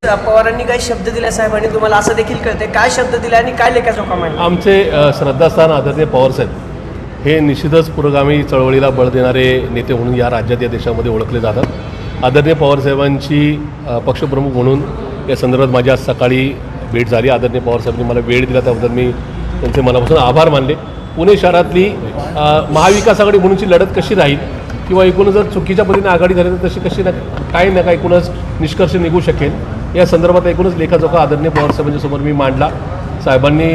पवारांनी काही शब्द दिले साहेबांनी तुम्हाला असं देखील कळते काय शब्द दिले आणि काय लेखाजोखा मांडला? आमचे श्रद्धास्थान आदरणीय पवारसाहेब हे निश्चितच पुरोगामी चळवळीला बळ देणारे नेते म्हणून या राज्यात या देशामध्ये ओळखले जातात. आदरणीय पवारसाहेबांची पक्षप्रमुख म्हणून या संदर्भात माझी आज सकाळी भेट झाली. आदरणीय पवारसाहेबांनी मला वेळ दिला त्याबद्दल मी त्यांचे मनापासून आभार मानले. पुणे शहरातली महाविकास आघाडी म्हणूनची लढत कशी राहील किंवा एकूणच जर चुकीच्या पद्धतीने आघाडी झाली तर तशी कशी काही ना काही एकूणच निष्कर्ष निघू शकेल या संदर्भात एकूणच लेखाजोखा आदरणीय पवारसाहेबांच्या समोर मी मांडला. साहेबांनी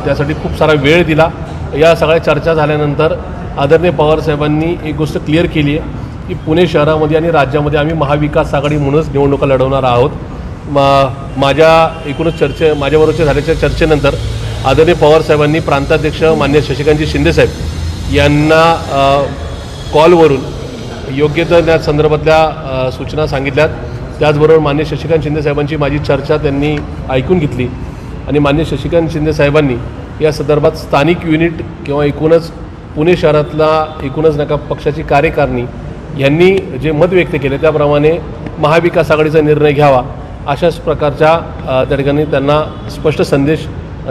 त्यासाठी खूप सारा वेळ दिला. या सगळ्या चर्चा झाल्यानंतर आदरणीय पवारसाहेबांनी एक गोष्ट क्लिअर केली आहे की पुणे शहरामध्ये आणि राज्यामध्ये आम्ही महाविकास आघाडी म्हणूनच निवडणुका लढवणार आहोत. माझ्या एकूणच माझ्याबरोबरच्या झाल्याच्या चर्चेनंतर आदरणीय पवारसाहेबांनी प्रांताध्यक्ष मान्य शशिकांतजी शिंदेसाहेब यांना कॉलवरून योग्य त्या संदर्भातल्या सूचना सांगितल्यात. त्याचबरोबर मान्य शशिकांत शिंदेसाहेबांची माझी चर्चा त्यांनी ऐकून घेतली आणि मान्य शशिकांत शिंदेसाहेबांनी या संदर्भात स्थानिक युनिट किंवा एकूणच पुणे शहरातला एकूणच नका पक्षाची कार्यकारिणी यांनी जे मत व्यक्त केले त्याप्रमाणे महाविकास आघाडीचा निर्णय घ्यावा अशाच प्रकारच्या त्या ठिकाणी त्यांना स्पष्ट संदेश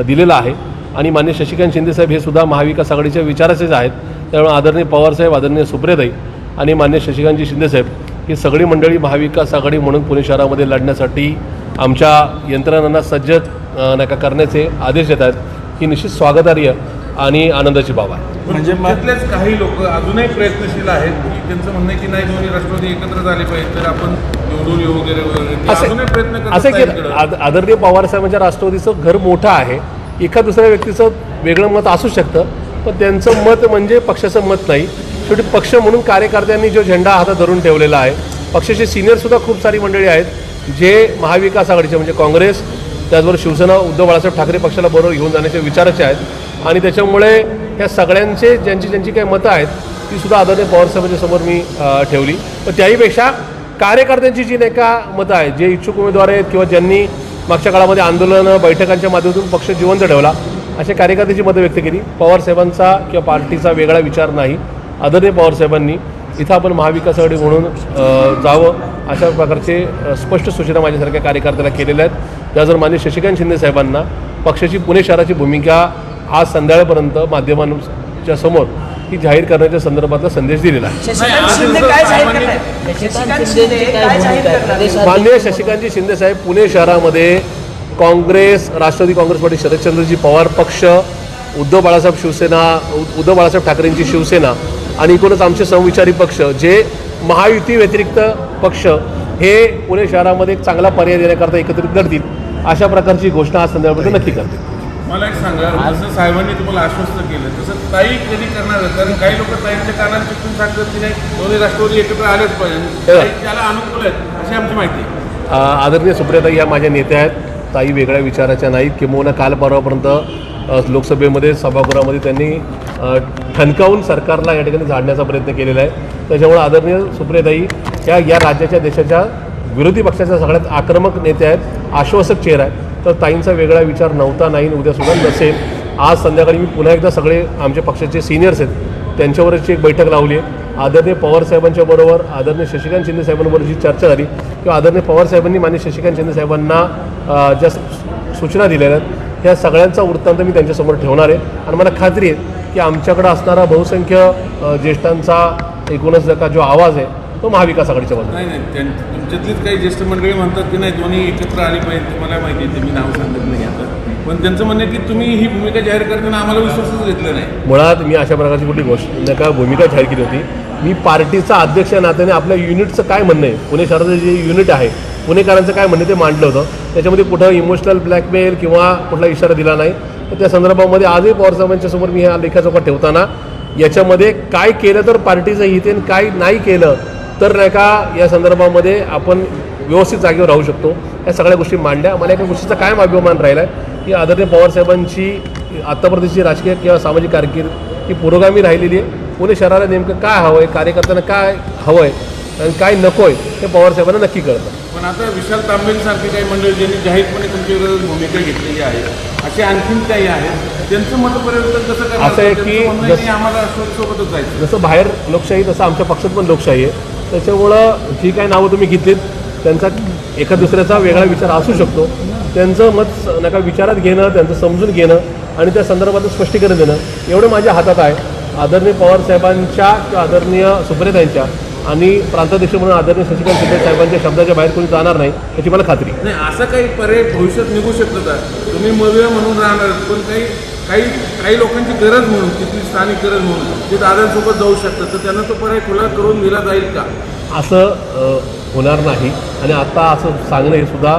दिलेला आहे. आणि मान्य शशिकांत शिंदेसाहेब हे सुद्धा महाविकास आघाडीच्या विचाराचेच आहेत. त्यामुळे आदरणीय पवारसाहेब, आदरणीय सुप्रियाताई आणि मान्य शशिकांतजी शिंदेसाहेब ही सगळी मंडळी महाविकास आघाडी म्हणून पुणे शहरामध्ये लढण्यासाठी आमच्या यंत्रणांना सज्ज नका करण्याचे आदेश देत आहेत. ही निश्चित स्वागतार्ह आणि आनंदाची बाब आहे. म्हणजे त्यातलेच काही लोक अजूनही प्रयत्नशील आहेत की त्यांचं म्हणणं आहे की नाही दोन्ही राष्ट्रवादी एकत्र झाले पाहिजे तर आपण निवडून येऊ वगैरे अजूनही प्रयत्न करत असे की आदरणीय पवारसाहेबांच्या राष्ट्रवादीचं घर मोठं आहे. एका दुसऱ्या व्यक्तीचं वेगळं मत असू शकतं पण त्यांचं मत म्हणजे पक्षाचं मत नाही. शेवटी पक्ष म्हणून कार्यकर्त्यांनी जो झेंडा हातात धरून ठेवलेला आहे. पक्षाचे सिनियरसुद्धा खूप सारी मंडळी आहेत जे महाविकास आघाडीचे म्हणजे काँग्रेस त्याचबरोबर शिवसेना उद्धव बाळासाहेब ठाकरे पक्षाला बरोबर घेऊन जाण्याचे विचाराचे आहेत. आणि त्याच्यामुळे ह्या सगळ्यांचे ज्यांची काही मतं आहेत ती सुद्धा आदरणीय पवारसाहेबांच्या समोर मी ठेवली. पण त्याहीपेक्षा कार्यकर्त्यांची जी नाही का मतं आहेत जे इच्छुक उमेदवार आहेत किंवा ज्यांनी मागच्या काळामध्ये आंदोलनं बैठकांच्या माध्यमातून पक्ष जिवंत ठेवला अशा कार्यकर्त्यांची मतं व्यक्त केली. पवारसाहेबांचा किंवा पार्टीचा वेगळा विचार नाही. आदरणीय पवारसाहेबांनी इथं आपण महाविकास आघाडी म्हणून जावं अशा प्रकारचे स्पष्ट सूचना माझ्यासारख्या कार्यकर्त्याला केलेल्या आहेत. त्याचबरोबर मान्य शशिकांत शिंदेसाहेबांना पक्षाची पुणे शहराची भूमिका आज संध्याकाळपर्यंत माध्यमांच्या समोर ही जाहीर करण्याच्या संदर्भातला संदेश दिलेला आहे. मान्य शशिकांतजी शिंदेसाहेब पुणे शहरामध्ये काँग्रेस, राष्ट्रवादी काँग्रेस पार्टी, शरदचंद्रजी पवार पक्ष, उद्धव बाळासाहेब ठाकरेंची शिवसेना आणि एकूणच आमचे समविचारी पक्ष जे महायुती व्यतिरिक्त पक्ष हे पुणे शहरामध्ये एक चांगला पर्याय देण्याकरता एकत्रित लढतील अशा प्रकारची घोषणा आज संदर्भात नक्की करते. मला एक सांगा, जसं साहेबांनी तुम्हाला आश्वस्त केलं तसं ताई कधी करणार आहे? कारण काही लोक ताईंच्या कानाला चिकटून सांगतात की नाही दोन्ही राष्ट्रवादी एकत्र आलेच पाहिजे, त्याला अनुकूल आहेत अशी आमची माहिती आहे. आदरणीय सुप्रियाताई या माझ्या नेत्या आहेत. ताई वेगळ्या विचाराच्या नाहीत. किंबहुना काल परवापर्यंत लोकसभेमध्ये सभागृहामध्ये त्यांनी ठणकावून सरकारला या ठिकाणी झाडण्याचा प्रयत्न केलेला आहे. त्याच्यामुळे आदरणीय सुप्रियाताई या राज्याच्या देशाच्या विरोधी पक्षाच्या सगळ्यात आक्रमक नेत्या आहेत, आश्वासक चेहरा आहे. तर ताईंचा वेगळा विचार नव्हता, नाही, उद्यासुद्धा नसेल. आज संध्याकाळी मी पुन्हा एकदा सगळे आमच्या पक्षाचे सिनियर्स आहेत त्यांच्यावरची एक बैठक लावली आहे. आदरणीय पवारसाहेबांच्या बरोबर आदरणीय शशिकांत शिंदेसाहेबांबरोबर जी चर्चा झाली किंवा आदरणीय पवारसाहेबांनी मान्य शशिकांत शिंदेसाहेबांना ज्या सूचना दिलेल्या आहेत ह्या सगळ्यांचा वृत्तांत मी त्यांच्यासमोर ठेवणार आहे. आणि मला खात्री आहे की आमच्याकडं असणारा बहुसंख्य ज्येष्ठांचा एकूणच का जो आवाज आहे तो महाविकास आघाडीच्या बाजूने. नाही, तुमच्यातलीच काही ज्येष्ठ मंडळी म्हणतात की नाही दोन्ही एकत्र आली पाहिजे. तुम्हाला माहिती आहे, ते मी नाव सांगत नाही आता, पण त्यांचं म्हणणं आहे की तुम्ही ही भूमिका जाहीर करताना आम्हाला विश्वासच घेतला नाही. मुळात मी अशा प्रकारची कुठली गोष्ट का भूमिका जाहीर केली होती. मी पार्टीचा अध्यक्ष या नात्याने आपल्या युनिटचं काय म्हणणं आहे, पुणे शहराचं जे युनिट आहे पुणेकरांचं काय म्हणणं ते मांडलं होतं. त्याच्यामध्ये कुठं इमोशनल ब्लॅकमेल किंवा कुठला इशारा दिला नाही. तर त्या संदर्भामध्ये आजही पवारसाहेबांच्या समोर मी हा लेखाजोखा ठेवताना याच्यामध्ये काय केलं तर पार्टीचं हित आणि काय नाही केलं तर नाही का या संदर्भामध्ये आपण व्यवस्थित जागेवर राहू शकतो या सगळ्या गोष्टी मांडल्या. मला एका गोष्टीचा कायम अभिमान राहिला आहे की आदरणीय पवारसाहेबांची आत्तापर्यंतची राजकीय किंवा सामाजिक कारकीर्द ही पुरोगामी राहिलेली आहे. पुणे शहराला नेमकं काय हवं आहे, कार्यकर्त्यांना काय हवं आहे आणि काय नको आहे हे पवारसाहेबांना नक्की कळतं. पण आता विशाल तांबेंसारखी काही मंडळी ज्यांनी जाहीरपणे तुमच्या विरोधात भूमिका घेतलेली आहे असे आणखीन काही आहेत त्यांचं मतपरिवर्तन कसं करणार? असं आहे की आम्हाला सोबतच जायचं. जसं बाहेर लोकशाही तसं आमच्या पक्षात पण लोकशाही आहे. त्याच्यामुळं जी काही नावं तुम्ही घेतलीत त्यांचा एका दुसऱ्याचा वेगळा विचार असू शकतो. त्यांचं मत नका विचारात घेणं, त्यांचं समजून घेणं आणि त्या संदर्भात स्पष्टीकरण देणं एवढं माझ्या हातात आहे. आदरणीय पवारसाहेबांच्या किंवा आदरणीय सुप्रियाताईंच्या आणि प्रांताध्यक्ष म्हणून आदरणीय शशिकांत शिंदे साहेबांच्या शब्दाच्या बाहेर कोणी जाणार नाही याची मला खात्री आहे. नाही, असं काही पर्याय भविष्यात निघू शकतं का? तुम्ही मधुया म्हणून राहणार, पण काही लोकांची गरज म्हणून, तिथली स्थानिक गरज म्हणून ते दादांसोबत जाऊ शकतात, तर त्यांना तो पर्याय खुला करून दिला जाईल का? असं होणार नाही आणि आता असं सांगणं हे सुद्धा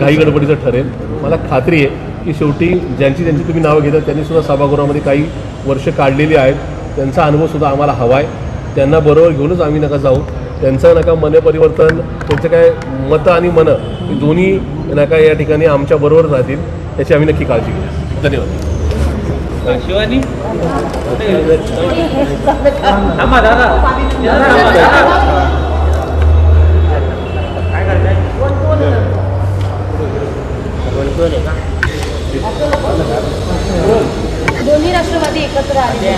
घाई गडबडीचं ठरेल. मला खात्री आहे की शेवटी ज्यांची तुम्ही नावं घेतात त्यांनी सुद्धा सभागृहामध्ये काही वर्ष काढलेली आहेत. त्यांचा अनुभवसुद्धा आम्हाला हवा आहे. त्यांना बरोबर घेऊनच आम्ही नका जाऊ. त्यांचं नका मन परिवर्तन, त्यांचं काय मतं आणि मनं हे दोन्ही नका या ठिकाणी आमच्या बरोबर राहतील याची आम्ही नक्की काळजी घेऊ. धन्यवाद. शिवानी दोन्ही राष्ट्रवादी एकत्र आले.